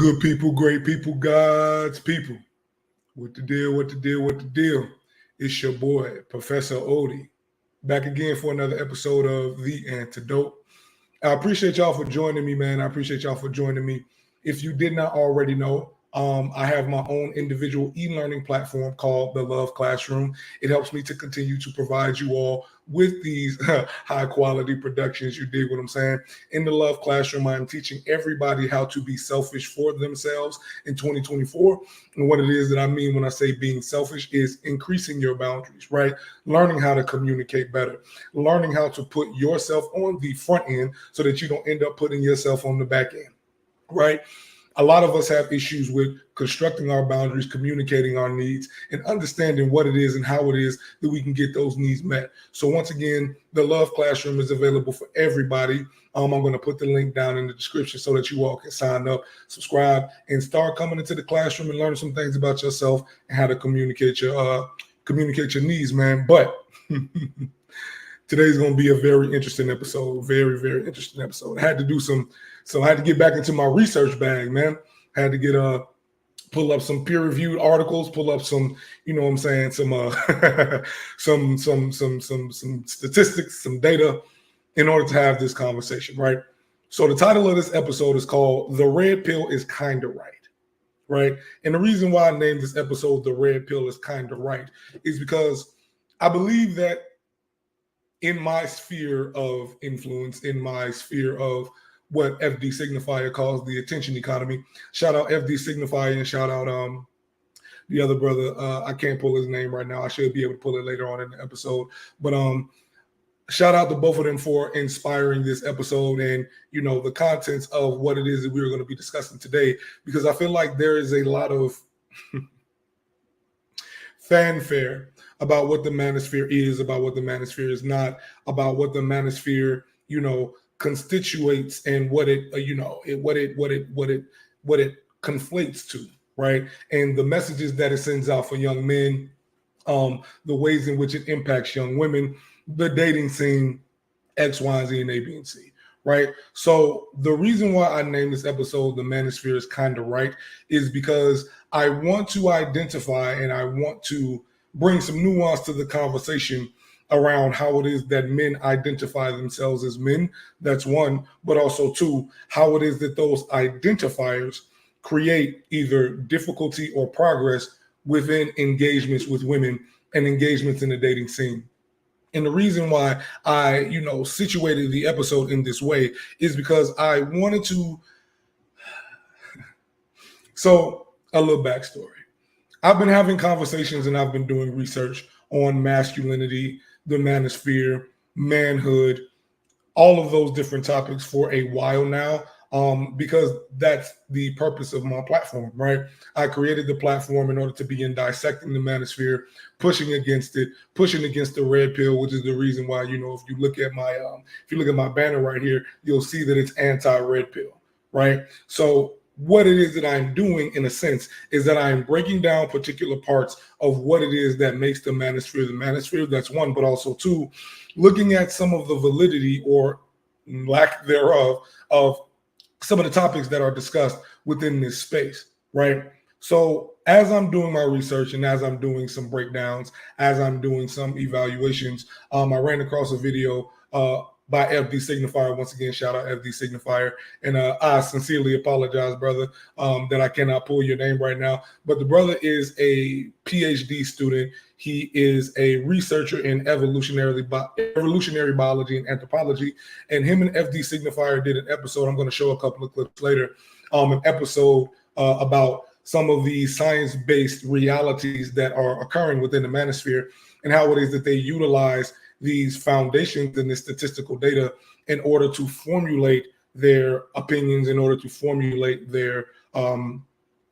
Good people, great people, God's people. What the deal, what the deal, what the deal? It's your boy, Professor Odie, back again for another episode of The Antidote. I appreciate y'all for joining me, man. I appreciate y'all for joining me. If you did not already know, I have my own individual e-learning platform called The Love Classroom. It helps me to continue to provide you all with these high quality productions. You dig what I'm saying? In The Love Classroom, I'm teaching everybody how to be selfish for themselves in 2024. And what it is that I mean when I say being selfish is increasing your boundaries, right? Learning how to communicate better, learning how to put yourself on the front end so that you don't end up putting yourself on the back end, right? A lot of us have issues with constructing our boundaries, communicating our needs, and understanding what it is and how it is that we can get those needs met. So once again, the Love Classroom is available for everybody. I'm going to put the link down in the description so that you all can sign up, subscribe, and start coming into the classroom and learn some things about yourself and how to communicate your needs, man. But today's going to be a very interesting episode. Very, very interesting episode. I had to get back into my research bag, man. I had to get pull up some peer-reviewed articles, pull up some, you know what I'm saying, some some statistics, some data in order to have this conversation, right? So the title of this episode is called "The Red Pill is Kinda Right." Right? And the reason why I named this episode "The Red Pill is Kinda Right" is because I believe that in my sphere of influence, in my sphere of what FD Signifier calls the attention economy. Shout out FD Signifier and shout out the other brother. I can't pull his name right now. I should be able to pull it later on in the episode. But shout out to both of them for inspiring this episode and, you know, the contents of what it is that we're going to be discussing today, because I feel like there is a lot of fanfare about what the Manosphere is, about what the Manosphere is not, about what the Manosphere, you know, constitutes and what it conflates to, right? And the messages that it sends out for young men, the ways in which it impacts young women, the dating scene, X, Y, Z, and A, B, and C, right? So the reason why I named this episode "The Manosphere is Kinda Right" is because I want to identify and I want to bring some nuance to the conversation around how it is that men identify themselves as men. That's one, but also two, how it is that those identifiers create either difficulty or progress within engagements with women and engagements in the dating scene. And the reason why I, you know, situated the episode in this way is because I wanted to. So a little backstory. I've been having conversations and I've been doing research on masculinity, the manosphere, manhood, all of those different topics for a while now, because that's the purpose of my platform, right? I created the platform in order to begin dissecting the manosphere, pushing against it, pushing against the red pill, which is the reason why, you know, if you look at my banner right here, you'll see that it's anti-red pill, right? So what it is that I'm doing, in a sense, is that I'm breaking down particular parts of what it is that makes the manosphere. That's one, but also two, looking at some of the validity or lack thereof of some of the topics that are discussed within this space, right? So as I'm doing my research and as I'm doing some breakdowns, as I'm doing some evaluations, I ran across a video by FD Signifier. Once again, shout out FD Signifier. And I sincerely apologize, brother, that I cannot pull your name right now. But the brother is a PhD student. He is a researcher in evolutionary biology and anthropology. And him and FD Signifier did an episode. I'm going to show a couple of clips later. An episode about some of the science-based realities that are occurring within the manosphere and how it is that they utilize these foundations and this statistical data in order to formulate their opinions, in order to formulate their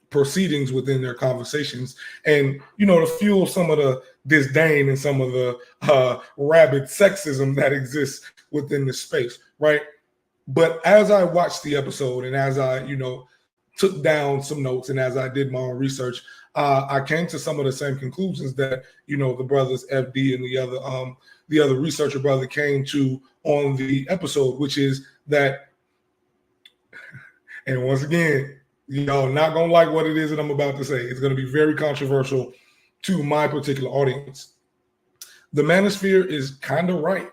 proceedings within their conversations, and, you know, to fuel some of the disdain and some of the rabid sexism that exists within this space, right? But as I watched the episode and as I, you know, took down some notes and as I did my own research, I came to some of the same conclusions that, you know, the brothers FD and the other researcher brother came to on the episode, which is that, and once again, Y'all not gonna like what it is that I'm about to say. It's gonna be very controversial to my particular audience. The Manosphere is kind of right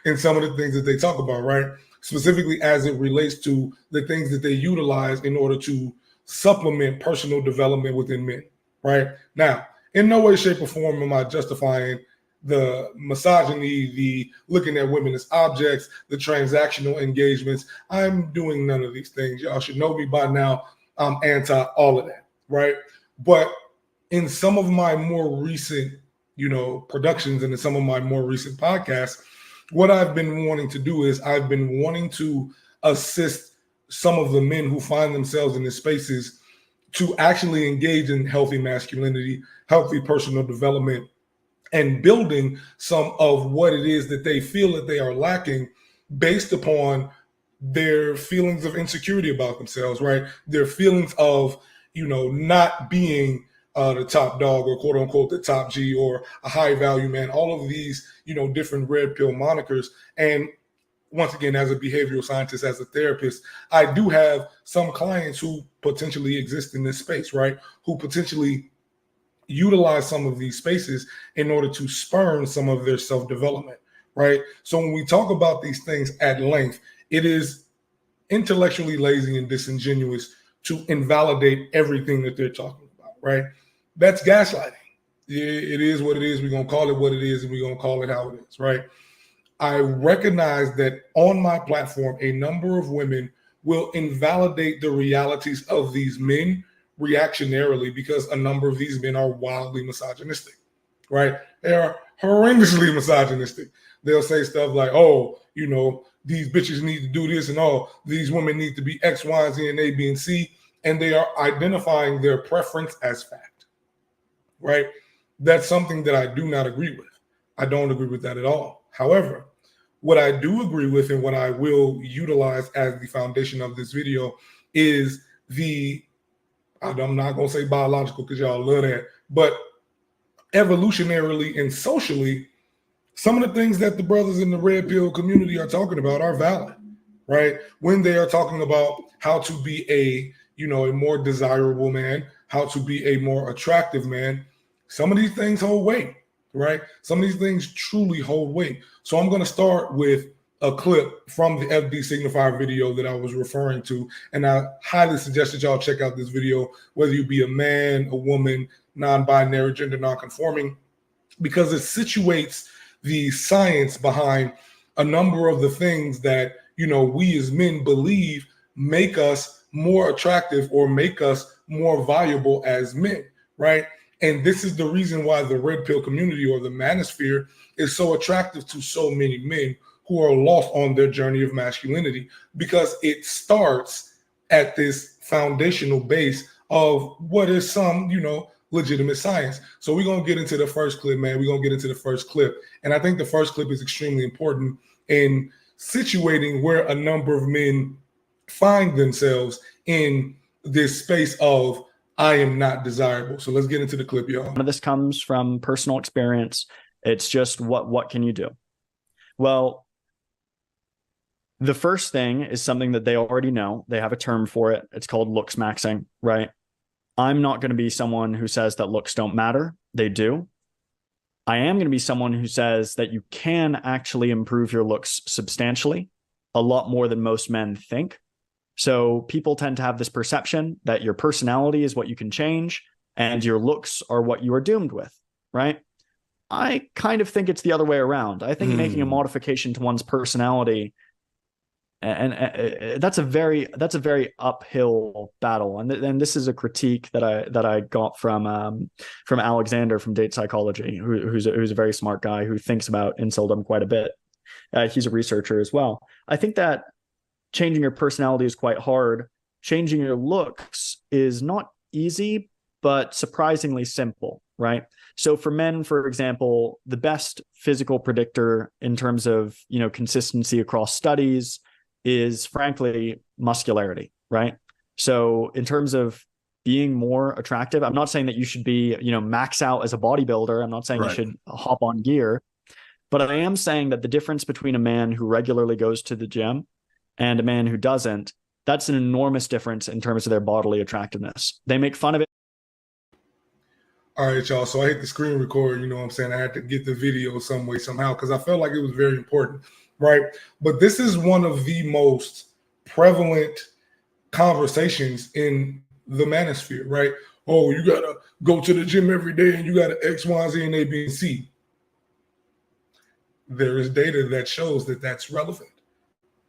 in some of the things that they talk about, right? Specifically as it relates to the things that they utilize in order to supplement personal development within men, right? Now, in no way, shape, or form am I justifying the misogyny, the looking at women as objects, the transactional engagements. I'm doing none of these things. Y'all should know me by now. I'm anti all of that, right? But in some of my more recent, productions and in some of my more recent podcasts, what I've been wanting to do is I've been wanting to assist some of the men who find themselves in these spaces to actually engage in healthy masculinity, healthy personal development, and building some of what it is that they feel that they are lacking based upon their feelings of insecurity about themselves, right? Their feelings of, not being the top dog or quote unquote the top G or a high value man, all of these, different red pill monikers. And once again, as a behavioral scientist, as a therapist, I do have some clients who potentially exist in this space, right? Who potentially utilize some of these spaces in order to spurn some of their self-development, right? So when we talk about these things at length, it is intellectually lazy and disingenuous to invalidate everything that they're talking about, right? That's gaslighting. It is what it is. We're going to call it what it is, and we're going to call it how it is, right? I recognize that on my platform, a number of women will invalidate the realities of these men reactionarily because a number of these men are wildly misogynistic, right? They are horrendously misogynistic. They'll say stuff like, oh, these bitches need to do this and all, these women need to be X, Y, Z, and A, B, and C. And they are identifying their preference as fact, right? That's something that I do not agree with. I don't agree with that at all. However, what I do agree with and what I will utilize as the foundation of this video is I'm not going to say biological because y'all love that, but evolutionarily and socially, some of the things that the brothers in the red pill community are talking about are valid, right? When they are talking about how to be a more desirable man, how to be a more attractive man, some of these things hold weight, right? Some of these things truly hold weight. So I'm going to start with a clip from the FD Signifier video that I was referring to. And I highly suggest that y'all check out this video, whether you be a man, a woman, non-binary, gender non-conforming, because it situates the science behind a number of the things that, we as men believe make us more attractive or make us more valuable as men, right? And this is the reason why the red pill community or the manosphere is so attractive to so many men who are lost on their journey of masculinity, because it starts at this foundational base of what is some, legitimate science. So we're going to get into the first clip, man. We're going to get into the first clip. And I think the first clip is extremely important in situating where a number of men find themselves in this space of I am not desirable. So let's get into the clip, y'all. This comes from personal experience. It's just what can you do? Well, the first thing is something that they already know. They have a term for it. It's called looks maxing, right? I'm not going to be someone who says that looks don't matter. They do. I am going to be someone who says that you can actually improve your looks substantially, a lot more than most men think. So people tend to have this perception that your personality is what you can change and your looks are what you are doomed with, right? I kind of think it's the other way around. I think making a modification to one's personality, and that's a very uphill battle. And this is a critique that I got from Alexander from Date Psychology, who's a very smart guy who thinks about inceldom quite a bit. He's a researcher as well. I think that changing your personality is quite hard. Changing your looks is not easy, but surprisingly simple, right? So for men, for example, the best physical predictor in terms of, consistency across studies is frankly muscularity, right? So in terms of being more attractive, I'm not saying that you should be, max out as a bodybuilder. I'm not saying you should hop on gear, but I am saying that the difference between a man who regularly goes to the gym and a man who doesn't That's an enormous difference in terms of their bodily attractiveness. They make fun of it. All right, y'all. So I hit the screen record, you know what I'm saying? I had to get the video some way, somehow, because I felt like it was very important, right? But this is one of the most prevalent conversations in the manosphere, right? Oh, you got to go to the gym every day and you got to X, Y, Z, and A, B, and C. There is data that shows that that's relevant,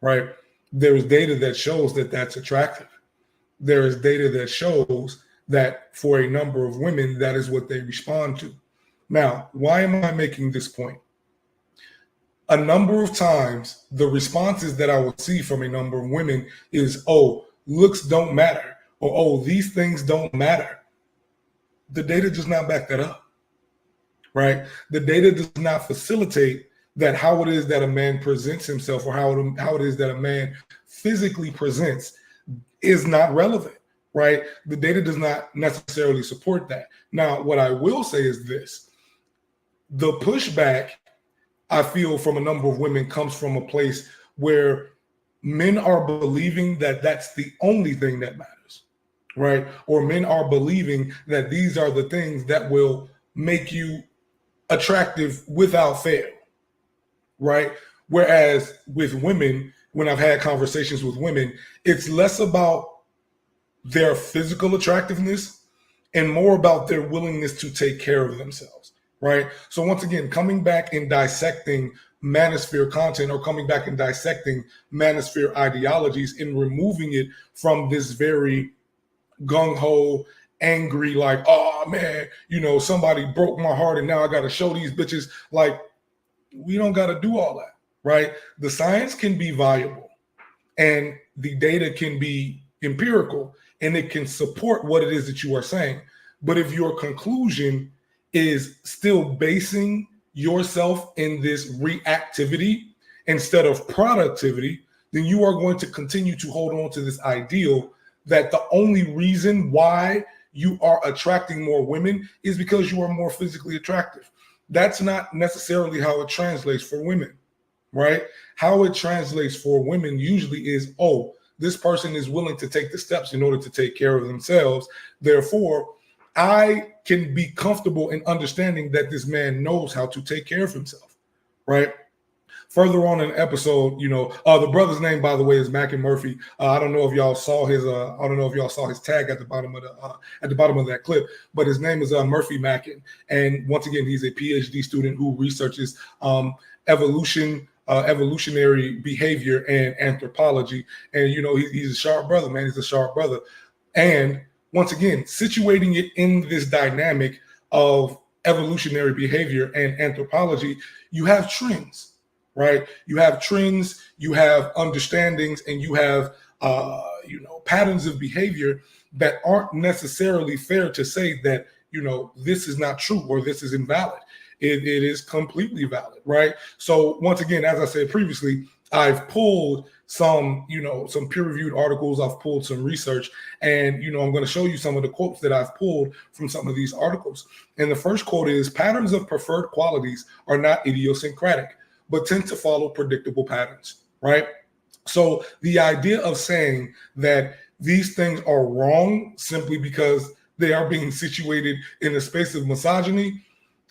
right? There is data that shows that that's attractive. There is data that shows that for a number of women, that is what they respond to. Now, why am I making this point? A number of times, the responses that I will see from a number of women is, oh, looks don't matter, or oh, these things don't matter. The data does not back that up, right? The data does not facilitate that how it is that a man presents himself or how it is that a man physically presents is not relevant, right? The data does not necessarily support that. Now, what I will say is this. The pushback I feel from a number of women comes from a place where men are believing that that's the only thing that matters, right? Or men are believing that these are the things that will make you attractive without fail, right? Whereas with women, when I've had conversations with women, it's less about their physical attractiveness and more about their willingness to take care of themselves, right? So once again, coming back and dissecting manosphere content or coming back and dissecting manosphere ideologies and removing it from this very gung-ho, angry, like, oh man, you know, somebody broke my heart and now I got to show these bitches. Like, we don't got to do all that, right? The science can be viable and the data can be empirical and it can support what it is that you are saying. But if your conclusion is still basing yourself in this reactivity instead of productivity, then you are going to continue to hold on to this ideal that the only reason why you are attracting more women is because you are more physically attractive. That's not necessarily how it translates for women, right? How it translates for women usually is, oh, this person is willing to take the steps in order to take care of themselves. Therefore, I can be comfortable in understanding that this man knows how to take care of himself, right? Further on in the episode, you know, the brother's name, by the way, is Mac and Murphy. I don't know if y'all saw his. I don't know if y'all saw his tag at the bottom of that clip, but his name is Murphy Mackin. And once again, he's a PhD student who researches evolutionary behavior and anthropology. And you know, he's a sharp brother, man. He's a sharp brother. And once again, situating it in this dynamic of evolutionary behavior and anthropology, you have trends. Right? You have trends, you have understandings, and you have patterns of behavior that aren't necessarily fair to say that, you know, this is not true or this is invalid. It is completely valid, right? So once again, as I said previously, I've pulled some peer-reviewed articles, I've pulled some research, and I'm going to show you some of the quotes that I've pulled from some of these articles. And the first quote is, patterns of preferred qualities are not idiosyncratic, but tend to follow predictable patterns, right? So the idea of saying that these things are wrong simply because they are being situated in a space of misogyny,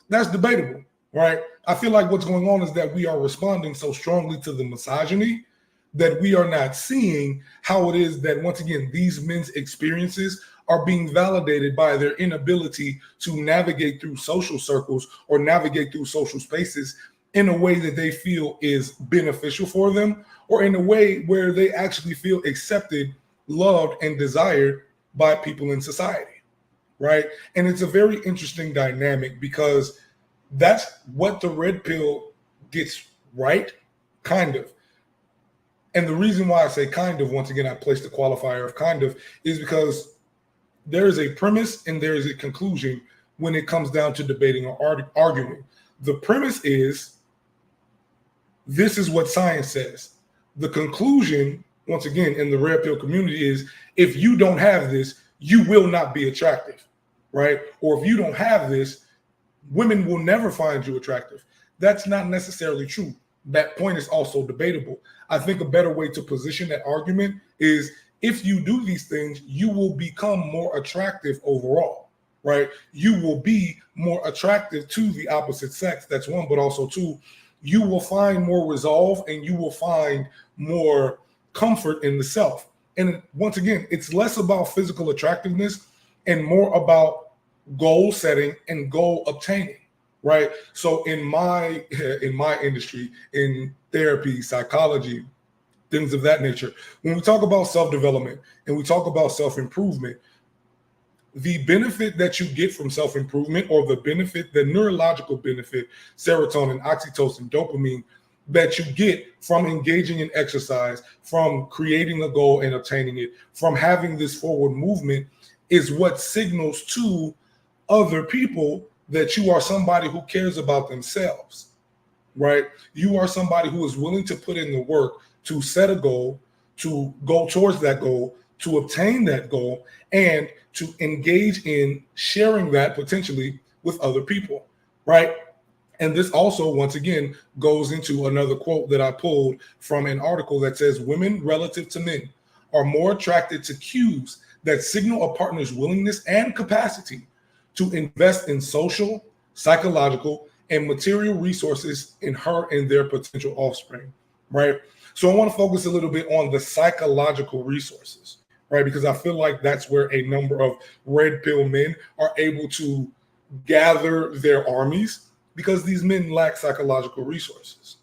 that's debatable, right? I feel like what's going on is that we are responding so strongly to the misogyny that we are not seeing how it is that, once again, these men's experiences are being validated by their inability to navigate through social circles or navigate through social spaces in a way that they feel is beneficial for them, or in a way where they actually feel accepted, loved, and desired by people in society, right? And it's a very interesting dynamic because that's what the red pill gets right, kind of. And the reason why I say kind of, once again, I place the qualifier of kind of, is because there is a premise and there is a conclusion when it comes down to debating or arguing. The premise is, this is what science says. The conclusion, once again, in the red pill community is, if you don't have this, you will not be attractive, right? Or if you don't have this, women will never find you attractive. That's not necessarily true. That point is also debatable. I think a better way to position that argument is, if you do these things, you will become more attractive overall, right? You will be more attractive to the opposite sex. That's one, but also two, you will find more resolve and you will find more comfort in the self. And once again, it's less about physical attractiveness and more about goal setting and goal obtaining, right? So in my industry, in therapy, psychology, things of that nature, when we talk about self-development and we talk about self-improvement, the benefit that you get from self-improvement, or the benefit, the neurological benefit, serotonin, oxytocin, dopamine, that you get from engaging in exercise, from creating a goal and obtaining it, from having this forward movement, is what signals to other people that you are somebody who cares about themselves, right? You are somebody who is willing to put in the work to set a goal, to go towards that goal, to obtain that goal, and to engage in sharing that potentially with other people, right? And this also, once again, goes into another quote that I pulled from an article that says, women relative to men are more attracted to cues that signal a partner's willingness and capacity to invest in social, psychological, and material resources in her and their potential offspring, right? So I want to focus a little bit on the psychological resources, right? Because I feel like that's where a number of red pill men are able to gather their armies, because these men lack psychological resources,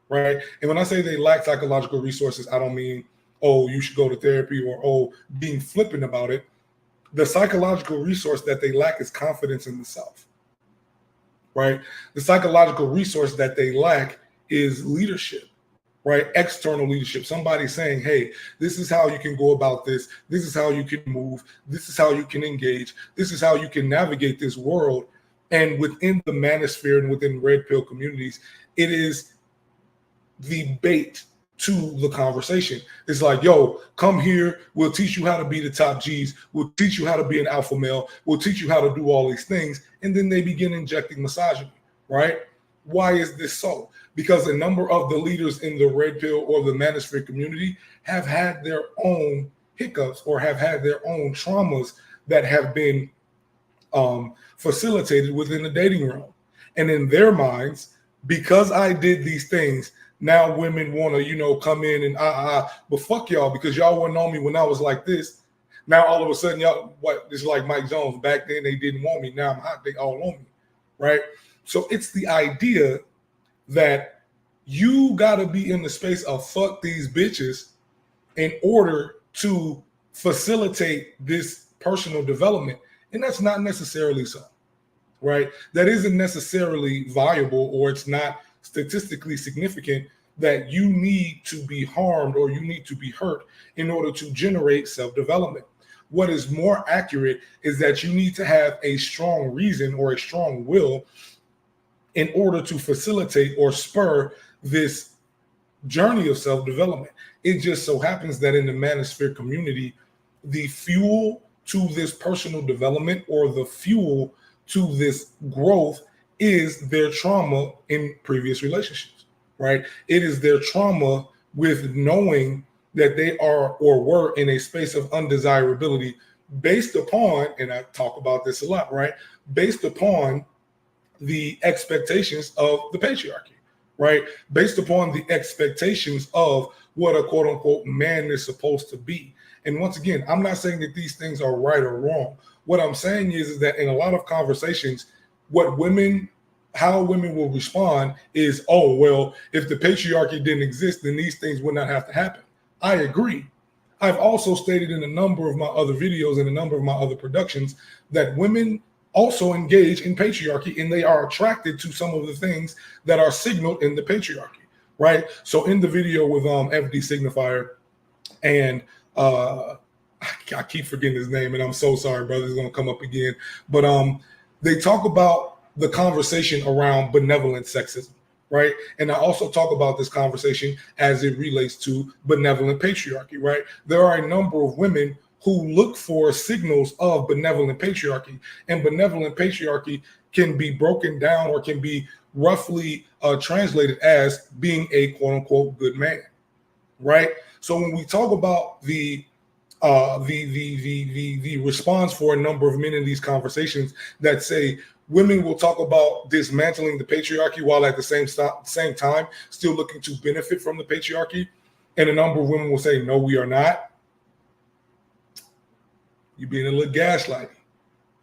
right? And when I say they lack psychological resources, I don't mean, oh, you should go to therapy, or, oh, being flippant about it. The psychological resource that they lack is confidence in the self, right? The psychological resource that they lack is leadership, right? External leadership. Somebody saying, hey, this is how you can go about this. This is how you can move. This is how you can engage. This is how you can navigate this world. And within the manosphere and within red pill communities, it is the bait to the conversation. It's like, yo, come here. We'll teach you how to be the top G's. We'll teach you how to be an alpha male. We'll teach you how to do all these things. And then they begin injecting misogyny, right? Why is this so? Because a number of the leaders in the red pill or the manosphere community have had their own hiccups, or have had their own traumas that have been facilitated within the dating realm. And in their minds, because I did these things, now women want to, come in and but fuck y'all, because y'all wouldn't know me when I was like this. Now all of a sudden y'all, what, it's like Mike Jones. Back then they didn't want me. Now I'm hot, they all on me, right? So it's the idea that you got to be in the space of fuck these bitches in order to facilitate this personal development. And that's not necessarily so, right? That isn't necessarily viable, or it's not statistically significant that you need to be harmed or you need to be hurt in order to generate self-development. What is more accurate is that you need to have a strong reason or a strong will in order to facilitate or spur this journey of self-development. It just so happens that in the manosphere community, the fuel to this personal development, or the fuel to this growth, is their trauma in previous relationships, right? It is their trauma with knowing that they are or were in a space of undesirability based upon, and I talk about this a lot, right? Based upon the expectations of the patriarchy, right? Based upon the expectations of what a quote unquote man is supposed to be. And once again, I'm not saying that these things are right or wrong. What I'm saying is that in a lot of conversations, how women will respond is, oh, well, if the patriarchy didn't exist, then these things would not have to happen. I agree. I've also stated in a number of my other videos and a number of my other productions that women also engage in patriarchy, and they are attracted to some of the things that are signaled in the patriarchy, right? So in the video with FD Signifier and I keep forgetting his name, and I'm so sorry, brother. It's going to come up again. But they talk about the conversation around benevolent sexism, right? And I also talk about this conversation as it relates to benevolent patriarchy, right? There are a number of women who look for signals of benevolent patriarchy, and benevolent patriarchy can be broken down or can be roughly translated as being a quote unquote good man, right? So when we talk about the the response for a number of men in these conversations that say women will talk about dismantling the patriarchy while at the same time still looking to benefit from the patriarchy, and a number of women will say, no, we are not. You're being a little gaslighting,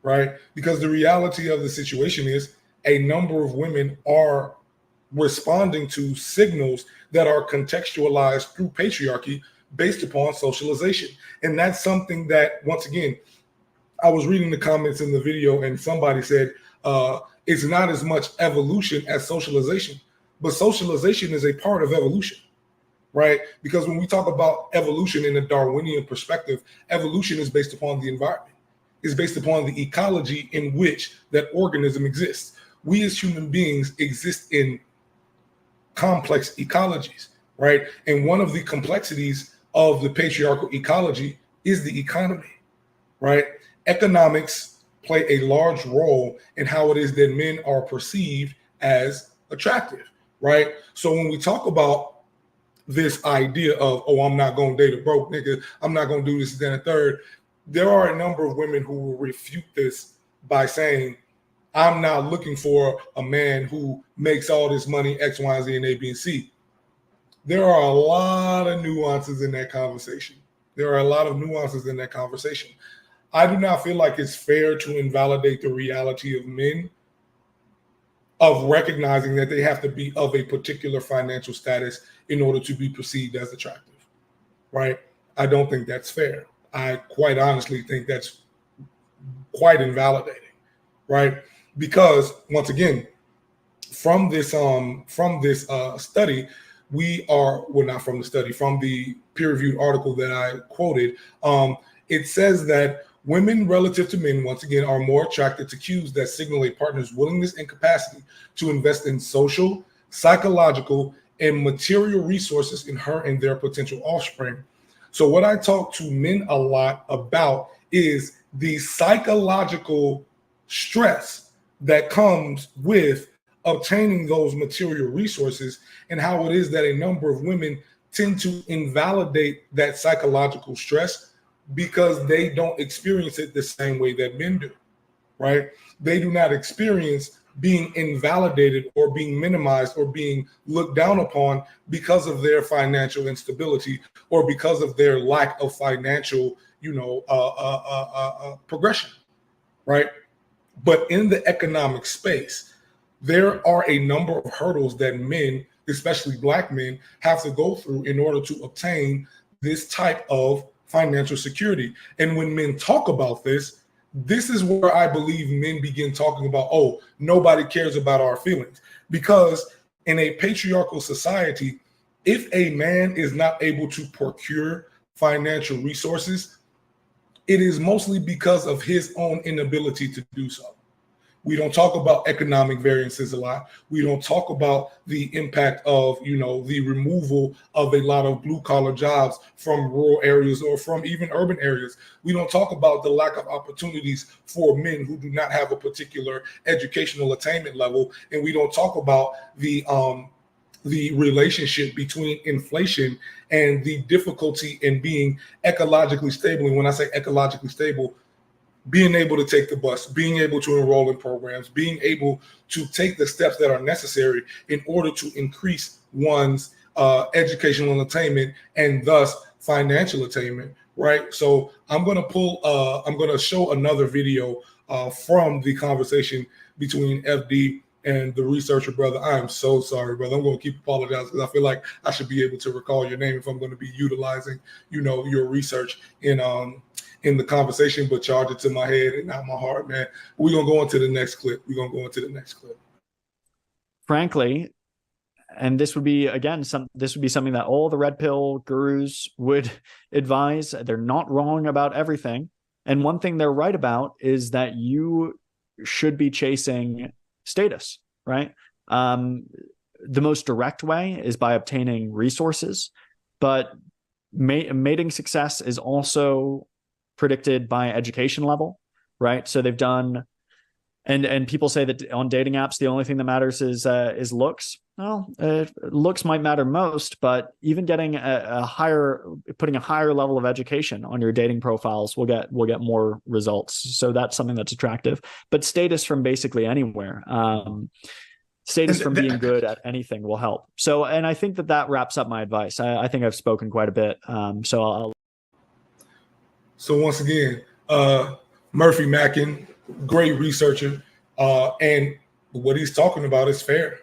right? Because the reality of the situation is a number of women are responding to signals that are contextualized through patriarchy based upon socialization. And that's something that, once again, I was reading the comments in the video and somebody said it's not as much evolution as socialization, but socialization is a part of evolution, right? Because when we talk about evolution in a Darwinian perspective, evolution is based upon the environment. It's based upon the ecology in which that organism exists. We as human beings exist in complex ecologies, right? And one of the complexities of the patriarchal ecology is the economy, right? Economics play a large role in how it is that men are perceived as attractive, right? So when we talk about this idea of, oh, I'm not going to date a broke nigga, I'm not going to do this, then a third, there are a number of women who will refute this by saying, I'm not looking for a man who makes all this money, X, Y, Z, and A, B, and C. There are a lot of nuances in that conversation. There are a lot of nuances in that conversation. I do not feel like it's fair to invalidate the reality of men, of recognizing that they have to be of a particular financial status in order to be perceived as attractive, right? I don't think that's fair. I quite honestly think that's quite invalidating, right? Because once again, from this study, we are, well, not from the study, from the peer-reviewed article that I quoted, it says that women relative to men, once again, are more attracted to cues that signal a partner's willingness and capacity to invest in social, psychological, and material resources in her and their potential offspring. So what I talk to men a lot about is the psychological stress that comes with obtaining those material resources, and how it is that a number of women tend to invalidate that psychological stress because they don't experience it the same way that men do, right? They do not experience being invalidated or being minimized or being looked down upon because of their financial instability or because of their lack of financial, progression, right? But in the economic space, there are a number of hurdles that men, especially Black men, have to go through in order to obtain this type of financial security. And when men talk about this is where I believe men begin talking about, oh, nobody cares about our feelings. Because in a patriarchal society, if a man is not able to procure financial resources, it is mostly because of his own inability to do so. We don't talk about economic variances a lot. We don't talk about the impact of, the removal of a lot of blue collar jobs from rural areas or from even urban areas. We don't talk about the lack of opportunities for men who do not have a particular educational attainment level. And we don't talk about the relationship between inflation and the difficulty in being ecologically stable. And when I say ecologically stable, being able to take the bus, being able to enroll in programs, being able to take the steps that are necessary in order to increase one's educational attainment and thus financial attainment, right? So I'm going to show another video from the conversation between FD and the researcher, brother. I am so sorry, brother. I'm going to keep apologizing because I feel like I should be able to recall your name if I'm going to be utilizing, your research in the conversation, but charge it to my head and not my heart, man. We're going to go into the next clip. Frankly, and this would be, again, this would be something that all the red pill gurus would advise. They're not wrong about everything. And one thing they're right about is that you should be chasing status, right? The most direct way is by obtaining resources, but mating success is also predicted by education level, right? So they've done, and people say that on dating apps, the only thing that matters is looks. Well, looks might matter most, but even getting putting a higher level of education on your dating profiles will get more results. So that's something that's attractive. But status from basically anywhere, status from being good at anything will help. So, and I think that wraps up my advice. I think I've spoken quite a bit. So once again, Murphy Mackin, great researcher, and what he's talking about is fair.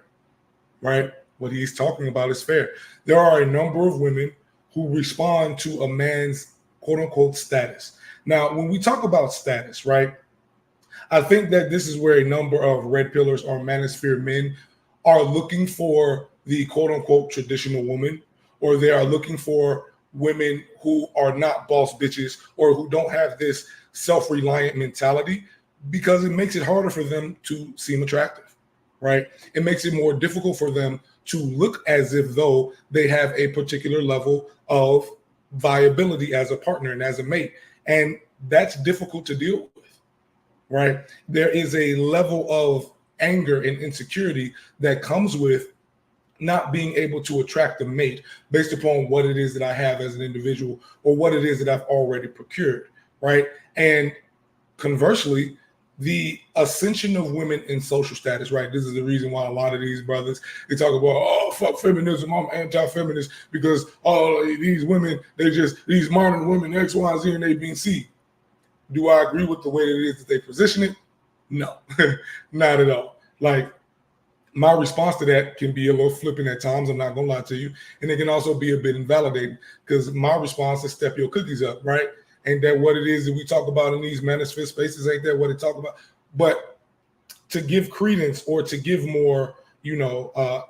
Right? What he's talking about is fair. There are a number of women who respond to a man's quote unquote status. Now, when we talk about status, right, I think that this is where a number of red pillars or manosphere men are looking for the quote unquote traditional woman, or they are looking for women who are not boss bitches or who don't have this self-reliant mentality, because it makes it harder for them to seem attractive. Right? It makes it more difficult for them to look as if though they have a particular level of viability as a partner and as a mate. And that's difficult to deal with, right? There is a level of anger and insecurity that comes with not being able to attract a mate based upon what it is that I have as an individual or what it is that I've already procured, right? And conversely, the ascension of women in social status, right? This is the reason why a lot of these brothers, they talk about, oh, fuck feminism, I'm anti-feminist because all these women, these modern women, X, Y, Z, and A, B, and C. Do I agree with the way that it is that they position it? No, not at all. Like, my response to that can be a little flippant at times, I'm not gonna lie to you. And it can also be a bit invalidating because my response is step your cookies up, right? Ain't that what it is that we talk about in these manosphere spaces? Ain't that what they talk about? But to give credence or to give more,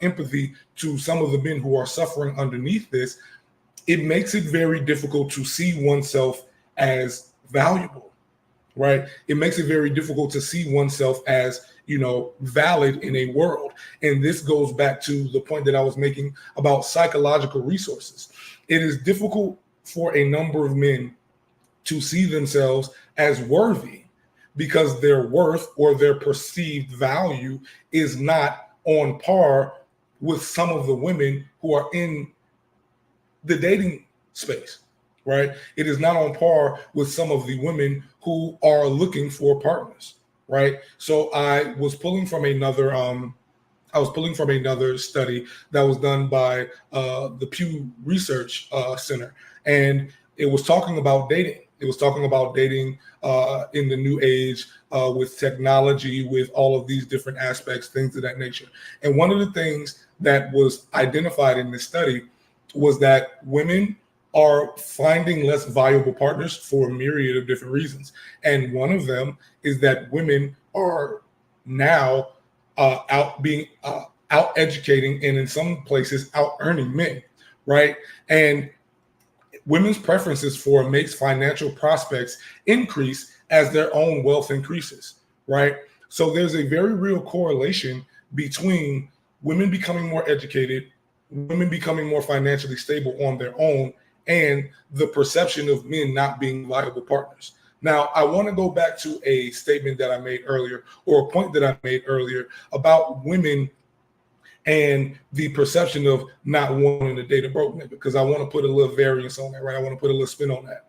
empathy to some of the men who are suffering underneath this, it makes it very difficult to see oneself as valuable, right? It makes it very difficult to see oneself as, valid in a world. And this goes back to the point that I was making about psychological resources. It is difficult for a number of men to see themselves as worthy because their worth or their perceived value is not on par with some of the women who are in the dating space, right? It is not on par with some of the women who are looking for partners, right? So I was pulling from another study that was done by the Pew Research Center, and it was talking about dating. It was talking about dating in the new age with technology, with all of these different aspects, things of that nature. And one of the things that was identified in this study was that women are finding less viable partners for a myriad of different reasons. And one of them is that women are now out educating and in some places out earning men, right? And women's preferences for a mate's financial prospects increase as their own wealth increases, right? So there's a very real correlation between women becoming more educated, women becoming more financially stable on their own, and the perception of men not being viable partners. Now, I want to go back to a statement that I made earlier, or a point that I made earlier about women and the perception of not wanting to date a broke nigga, because I want to put a little variance on that, right? I want to put a little spin on that.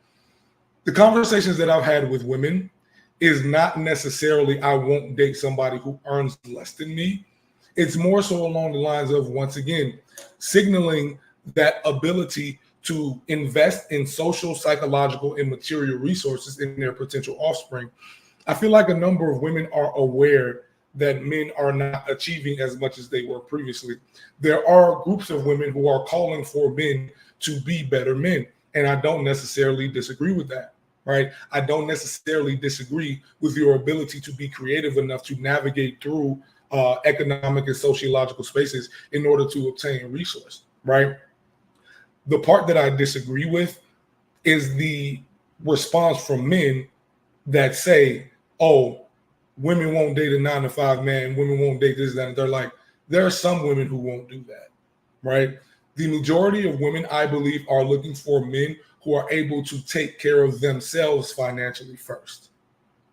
The conversations that I've had with women is not necessarily I won't date somebody who earns less than me. It's more so along the lines of, once again, signaling that ability to invest in social, psychological, and material resources in their potential offspring. I feel like a number of women are aware that men are not achieving as much as they were previously. There are groups of women who are calling for men to be better men, and I don't necessarily disagree with that, right? I don't necessarily disagree with your ability to be creative enough to navigate through economic and sociological spaces in order to obtain a resource, right? The part that I disagree with is the response from men that say, oh, women won't date a 9-to-5 man, women won't date this, that, and they're like, there are some women who won't do that, right? The majority of women, I believe, are looking for men who are able to take care of themselves financially first,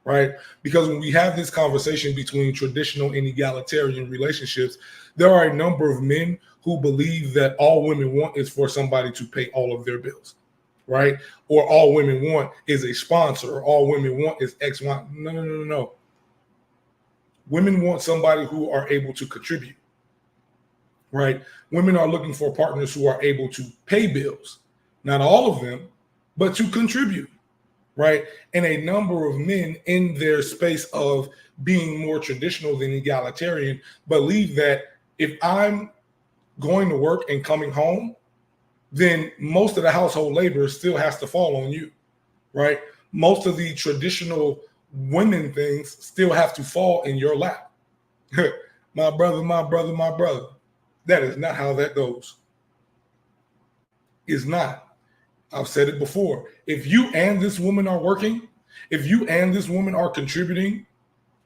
right? Because when we have this conversation between traditional and egalitarian relationships, there are a number of men who believe that all women want is for somebody to pay all of their bills, right? Or all women want is a sponsor, or all women want is X, Y. No, no, no, no, no. Women want somebody who are able to contribute, right? Women are looking for partners who are able to pay bills, not all of them, but to contribute, right? And a number of men in their space of being more traditional than egalitarian believe that if I'm going to work and coming home, then most of the household labor still has to fall on you, right? Most of the traditional women things still have to fall in your lap. My brother, my brother, my brother. That is not how that goes. It's not. I've said it before. If you and this woman are working, if you and this woman are contributing,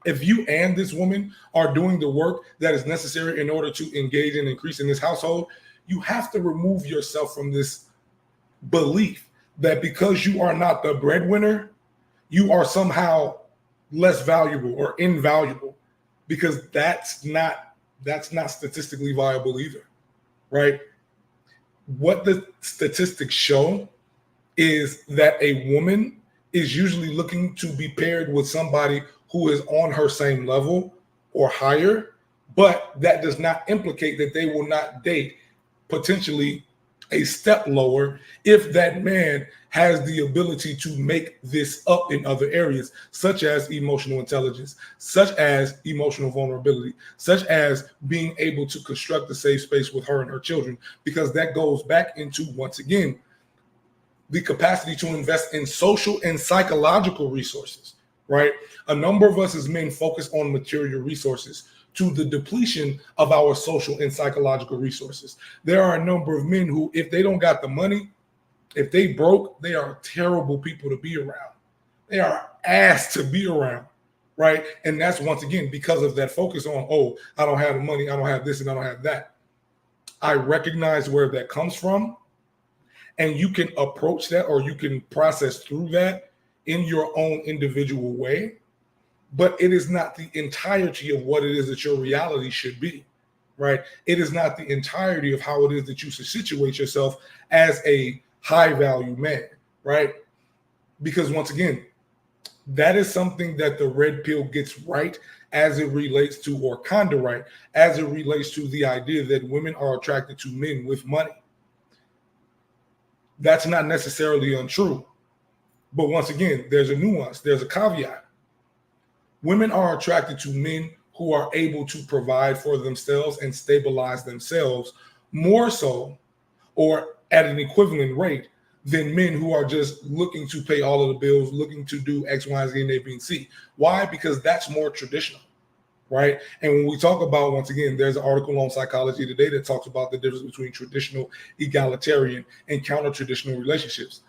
if you and this woman are doing the work that is necessary in order to engage and increase in this household, you have to remove yourself from this belief that because you are not the breadwinner, you are somehow less valuable or invaluable, because that's not statistically viable either, right? What the statistics show is that a woman is usually looking to be paired with somebody who is on her same level or higher, but that does not implicate that they will not date potentially a step lower if that man has the ability to make this up in other areas, such as emotional intelligence, such as emotional vulnerability, such as being able to construct a safe space with her and her children, because that goes back into, once again, the capacity to invest in social and psychological resources, right? A number of us as men focus on material resources to the depletion of our social and psychological resources. There are a number of men who, if they don't got the money, if they broke, they are terrible people to be around. They are ass to be around, right? And that's, once again, because of that focus on, oh, I don't have the money, I don't have this, and I don't have that. I recognize where that comes from, and you can approach that, or you can process through that in your own individual way. But it is not the entirety of what it is that your reality should be, right? It is not the entirety of how it is that you should situate yourself as a high value man, right? Because once again, that is something that the red pill gets right as it relates to, or kind of right, as it relates to the idea that women are attracted to men with money. That's not necessarily untrue. But once again, there's a nuance, there's a caveat. Women are attracted to men who are able to provide for themselves and stabilize themselves more so, or at an equivalent rate, than men who are just looking to pay all of the bills, looking to do X, Y, Z, and A, B, and C. Why? Because that's more traditional, right? And when we talk about, once again, there's an article on Psychology Today that talks about the difference between traditional, egalitarian, and counter-traditional relationships.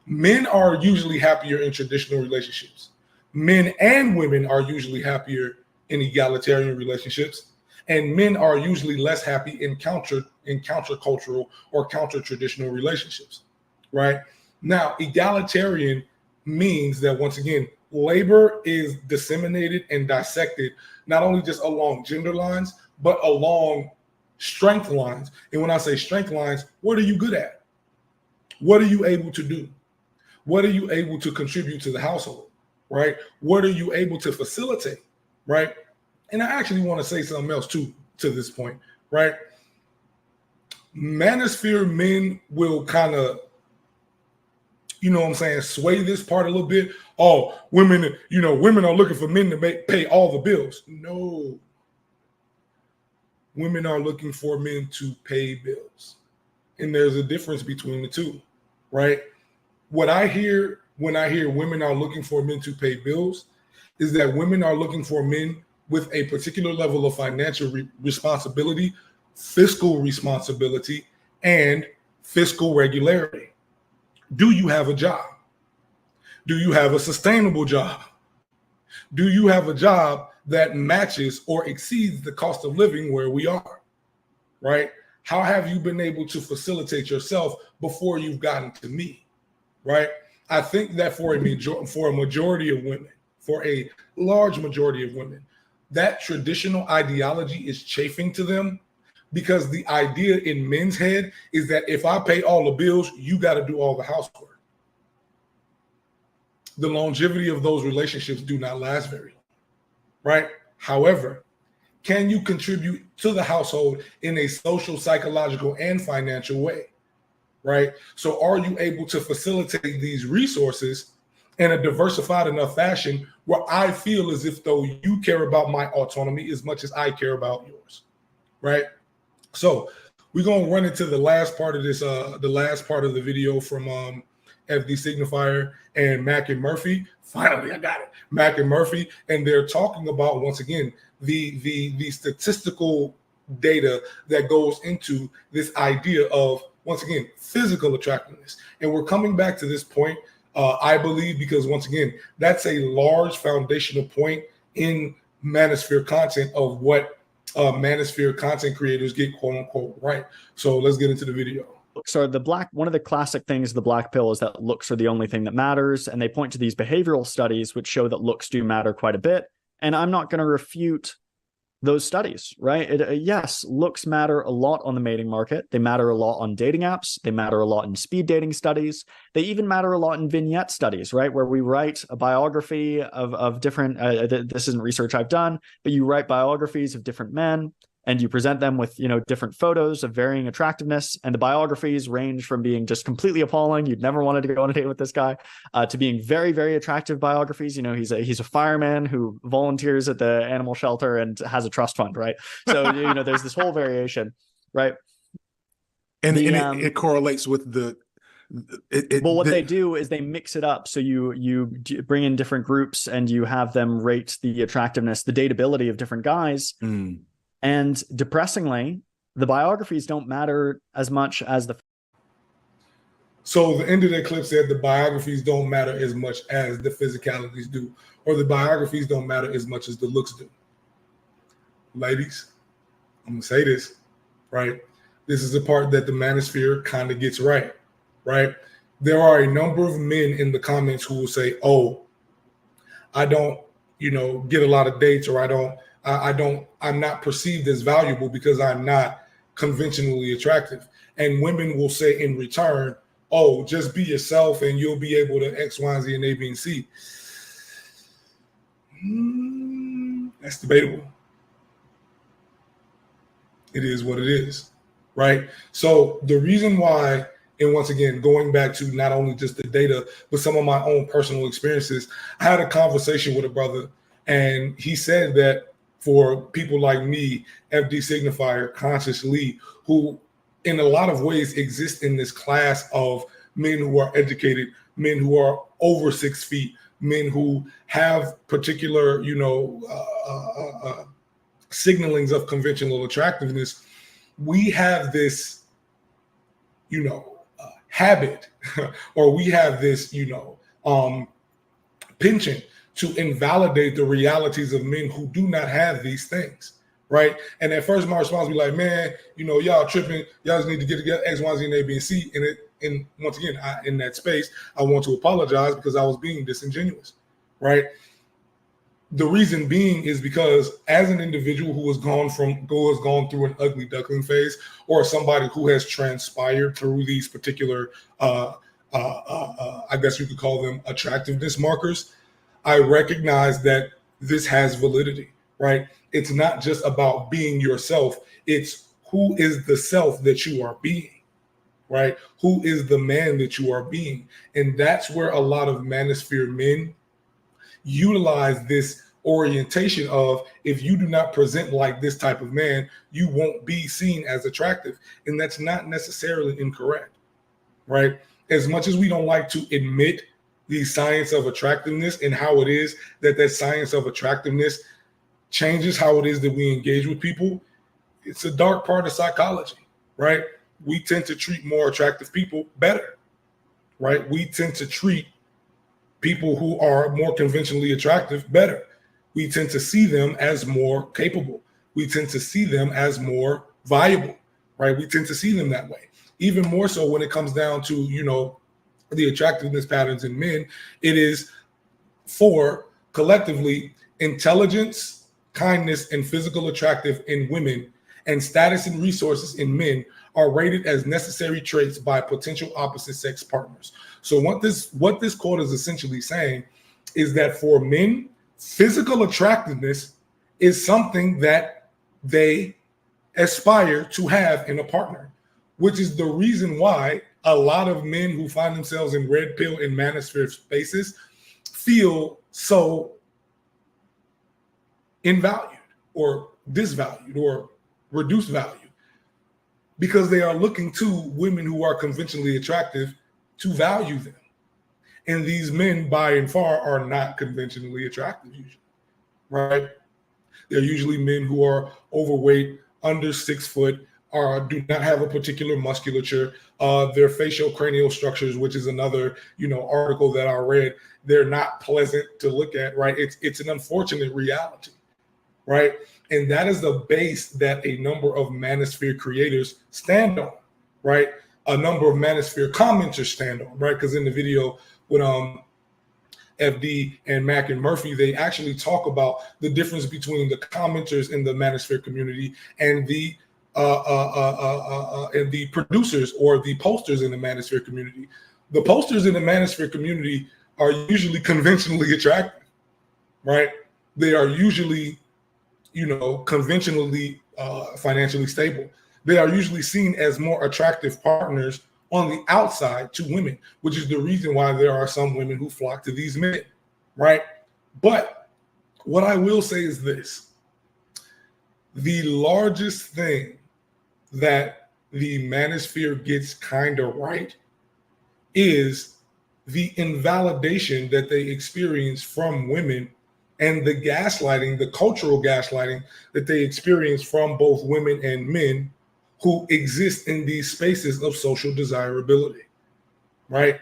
Men are usually happier in traditional relationships. Men and women are usually happier in egalitarian relationships, and men are usually less happy in countercultural or counter-traditional relationships, right? Now, egalitarian means that, once again, labor is disseminated and dissected not only just along gender lines, but along strength lines. And when I say strength lines, what are you good at? What are you able to do? What are you able to contribute to the household, right? What are you able to facilitate, right? And I actually want to say something else too to this point, right? Manosphere men will kind of, you know what I'm saying, sway this part a little bit. Oh, women, women are looking for men to pay all the bills. No. Women are looking for men to pay bills. And there's a difference between the two, right? What I hear when I hear women are looking for men to pay bills is that women are looking for men with a particular level of financial responsibility, fiscal responsibility, and fiscal regularity. Do you have a job? Do you have a sustainable job? Do you have a job that matches or exceeds the cost of living where we are, right? How have you been able to facilitate yourself before you've gotten to me, right? I think that for a majority of women, for a large majority of women. That traditional ideology is chafing to them because the idea in men's head is that if I pay all the bills, you got to do all the housework. The longevity of those relationships do not last very long, right? However, can you contribute to the household in a social, psychological, and financial way, right? So are you able to facilitate these resources in a diversified enough fashion where I feel as if though you care about my autonomy as much as I care about yours, right? So we're going to run into the last part of this, the last part of the video from FD Signifier and Mack and Murphy. Finally, I got it. Mack and Murphy, and they're talking about, once again, the statistical data that goes into this idea of, once again, physical attractiveness. And we're coming back to this point, I believe, because once again, that's a large foundational point in Manosphere content of what Manosphere content creators get quote unquote right. So let's get into the video. So one of the classic things of the black pill is that looks are the only thing that matters. And they point to these behavioral studies, which show that looks do matter quite a bit. And I'm not going to refute those studies, right? Yes, looks matter a lot on the mating market. They matter a lot on dating apps. They matter a lot in speed dating studies. They even matter a lot in vignette studies, right? Where we write a biography of different, this isn't research I've done, but you write biographies of different men and you present them with, different photos of varying attractiveness. And the biographies range from being just completely appalling, you'd never wanted to go on a date with this guy, to being very, very attractive biographies. He's a fireman who volunteers at the animal shelter and has a trust fund, right? So, there's this whole variation, right? And it correlates with they do is they mix it up. So you bring in different groups and you have them rate the attractiveness, the dateability of different guys. And depressingly, the biographies don't matter as much as the. So the end of that clip said the biographies don't matter as much as the physicalities do, or the biographies don't matter as much as the looks do. Ladies, I'm gonna say this, right? This is the part that the Manosphere kind of gets right? There are a number of men in the comments who will say, "Oh, I don't, get a lot of dates, or I'm not perceived as valuable because I'm not conventionally attractive." And women will say in return, "Oh, just be yourself and you'll be able to X, Y, Z, and A, B, and C." That's debatable. It is what it is, right? So the reason why, and once again, going back to not only just the data, but some of my own personal experiences, I had a conversation with a brother, and he said that for people like me, FD Signifier, Conscious Lee, who in a lot of ways exist in this class of men who are educated, men who are over 6 feet, men who have particular, signalings of conventional attractiveness, we have this, habit, or we have this, penchant to invalidate the realities of men who do not have these things, right? And at first my response would be like, man, y'all tripping, y'all just need to get together, X, Y, Z, and A, B, and C. And once again, in that space, I want to apologize because I was being disingenuous, right? The reason being is because as an individual who has gone through an ugly duckling phase, or somebody who has transpired through these particular, I guess you could call them attractiveness markers, I recognize that this has validity, right? It's not just about being yourself. It's who is the self that you are being, right? Who is the man that you are being? And that's where a lot of Manosphere men utilize this orientation of, if you do not present like this type of man, you won't be seen as attractive. And that's not necessarily incorrect, right? As much as we don't like to admit the science of attractiveness and how it is that science of attractiveness changes how it is that we engage with people, it's a dark part of psychology, right? We tend to treat more attractive people better, right? We tend to treat people who are more conventionally attractive better. We tend to see them as more capable. We tend to see them as more viable, right? We tend to see them that way. Even more so when it comes down to, the attractiveness patterns in men, it is for collectively, intelligence, kindness, and physical attractive in women and status and resources in men are rated as necessary traits by potential opposite sex partners. So what this quote is essentially saying is that for men, physical attractiveness is something that they aspire to have in a partner, which is the reason why a lot of men who find themselves in red pill and manosphere spaces feel so invalued or disvalued or reduced value, because they are looking to women who are conventionally attractive to value them. And these men, by and far, are not conventionally attractive usually, right? They're usually men who are overweight, under 6 foot, do not have a particular musculature. Their facial cranial structures, which is another, article that I read, they're not pleasant to look at, right? It's an unfortunate reality, right? And that is the base that a number of Manosphere creators stand on, right? A number of Manosphere commenters stand on, right? Because in the video with FD and Mac and Murphy, they actually talk about the difference between the commenters in the Manosphere community and the producers or the posters in the Manosphere community. The posters in the Manosphere community are usually conventionally attractive, right? They are usually, conventionally financially stable. They are usually seen as more attractive partners on the outside to women, which is the reason why there are some women who flock to these men, right? But what I will say is this: the largest thing that the Manosphere gets kind of right is the invalidation that they experience from women and the gaslighting, the cultural gaslighting that they experience from both women and men who exist in these spaces of social desirability, right?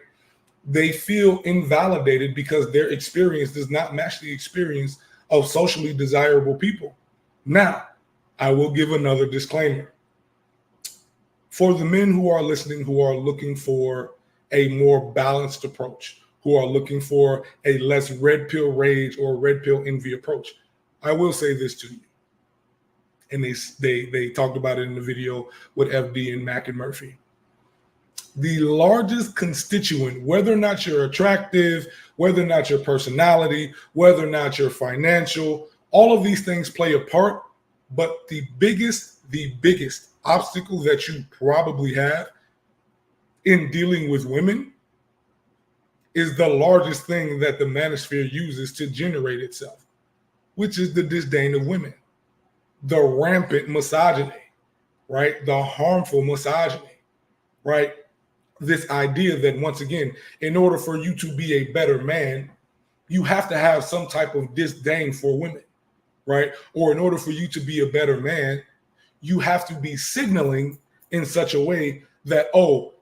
They feel invalidated because their experience does not match the experience of socially desirable people. Now, I will give another disclaimer. For the men who are listening, who are looking for a more balanced approach, who are looking for a less red pill rage or red pill envy approach, I will say this to you. And they talked about it in the video with FD and Mac and Murphy. The largest constituent, whether or not you're attractive, whether or not your personality, whether or not you're financial, all of these things play a part. But the biggest obstacle that you probably have in dealing with women is the largest thing that the Manosphere uses to generate itself, which is the disdain of women, the rampant misogyny, right? The harmful misogyny, right? This idea that, once again, in order for you to be a better man, you have to have some type of disdain for women, right? Or in order for you to be a better man, you have to be signaling in such a way that, oh,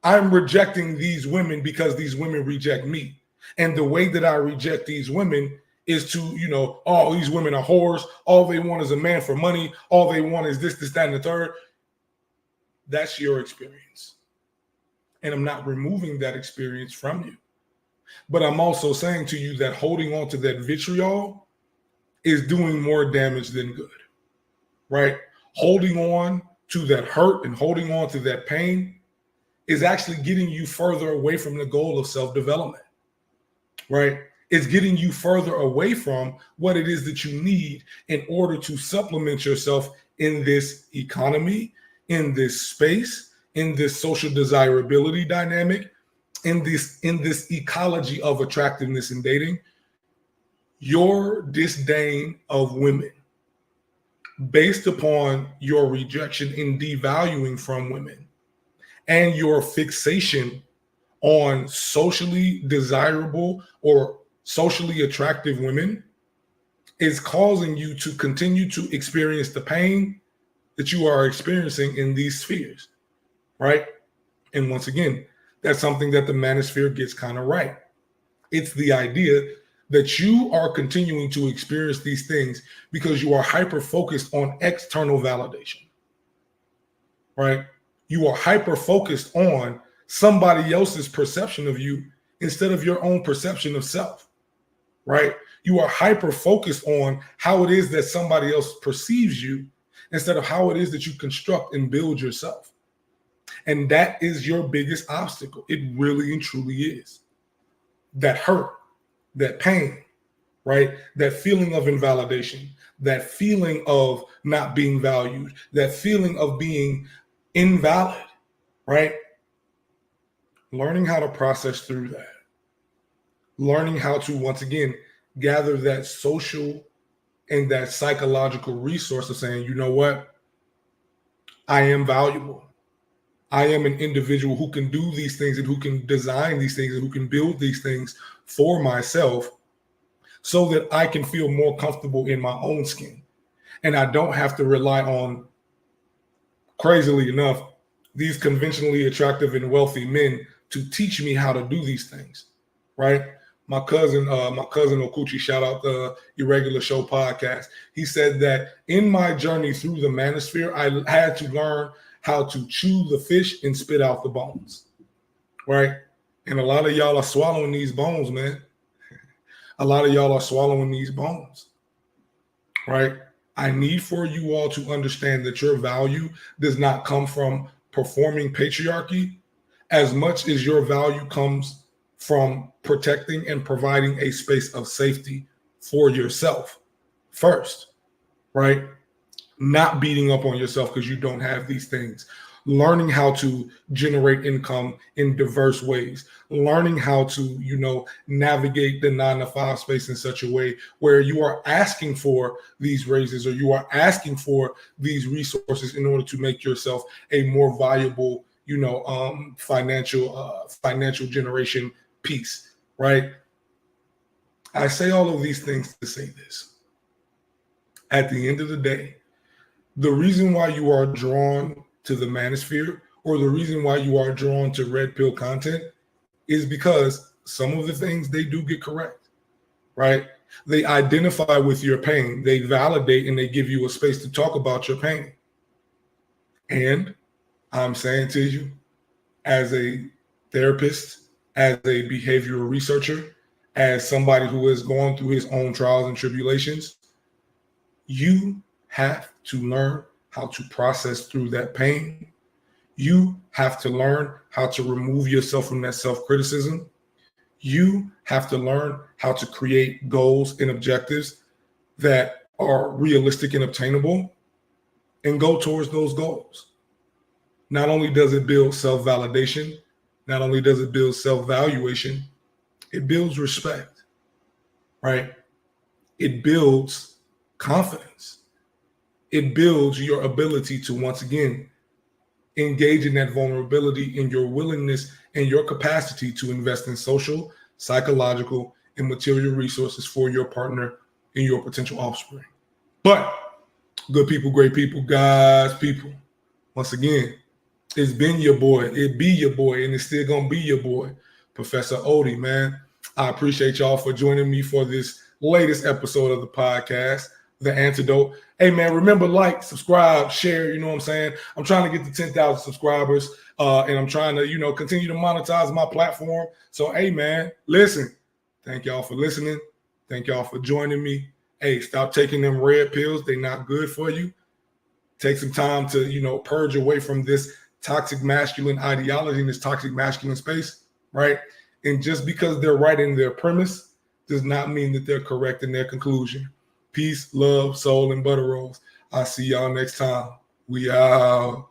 I'm rejecting these women because these women reject me. And the way that I reject these women is to, oh, these women are whores. All they want is a man for money. All they want is this, that, and the third. That's your experience. And I'm not removing that experience from you. But I'm also saying to you that holding on to that vitriol is doing more damage than good, right? Holding on to that hurt and holding on to that pain is actually getting you further away from the goal of self-development, right? It's getting you further away from what it is that you need in order to supplement yourself in this economy, in this space, in this social desirability dynamic, in this ecology of attractiveness in dating. Your disdain of women based upon your rejection and devaluing from women and your fixation on socially desirable or socially attractive women is causing you to continue to experience the pain that you are experiencing in these spheres, right? And once again, that's something that the Manosphere gets kind of right. It's the idea that you are continuing to experience these things because you are hyper-focused on external validation, right? You are hyper-focused on somebody else's perception of you instead of your own perception of self, right? You are hyper focused on how it is that somebody else perceives you instead of how it is that you construct and build yourself. And that is your biggest obstacle. It really and truly is. That hurt, that pain, right? That feeling of invalidation, that feeling of not being valued, that feeling of being invalid, right? Learning how to process through that. Learning how to, once again, gather that social and that psychological resource of saying, you know what? I am valuable. I am an individual who can do these things and who can design these things and who can build these things for myself so that I can feel more comfortable in my own skin. And I don't have to rely on, crazily enough, these conventionally attractive and wealthy men to teach me how to do these things, right? My cousin Okuchi, shout out the Irregular Show podcast. He said that in my journey through the Manosphere, I had to learn how to chew the fish and spit out the bones, right? And a lot of y'all are swallowing these bones, man. A lot of y'all are swallowing these bones, right? I need for you all to understand that your value does not come from performing patriarchy as much as your value comes from protecting and providing a space of safety for yourself first, right? Not beating up on yourself because you don't have these things. Learning how to generate income in diverse ways. Learning how to, navigate the 9-to-5 space in such a way where you are asking for these raises or you are asking for these resources in order to make yourself a more valuable, financial generation piece, right? I say all of these things to say this. At the end of the day, the reason why you are drawn to the Manosphere or the reason why you are drawn to red pill content is because some of the things they do get correct, right? They identify with your pain. They validate and they give you a space to talk about your pain. And I'm saying to you, as a therapist, as a behavioral researcher, as somebody who has gone through his own trials and tribulations, you have to learn how to process through that pain. You have to learn how to remove yourself from that self-criticism. You have to learn how to create goals and objectives that are realistic and obtainable and go towards those goals. Not only does it build self-validation, not only does it build self-valuation, it builds respect, right? It builds confidence. It builds your ability to, once again, engage in that vulnerability and your willingness and your capacity to invest in social, psychological, and material resources for your partner and your potential offspring. But good people, great people, God's people, once again, it's been your boy, it be your boy, and it's still gonna be your boy, Professor Odie, man. I appreciate y'all for joining me for this latest episode of the podcast, The Antidote. Hey, man, remember, like, subscribe, share, you know what I'm saying? I'm trying to get to 10,000 subscribers, and I'm trying to, continue to monetize my platform. So, hey, man, listen, thank y'all for listening. Thank y'all for joining me. Hey, stop taking them red pills. They're not good for you. Take some time to, purge away from this toxic masculine ideology in this toxic masculine space, right? And just because they're right in their premise does not mean that they're correct in their conclusion. Peace, love, soul, and butter rolls. I'll see y'all next time. We out.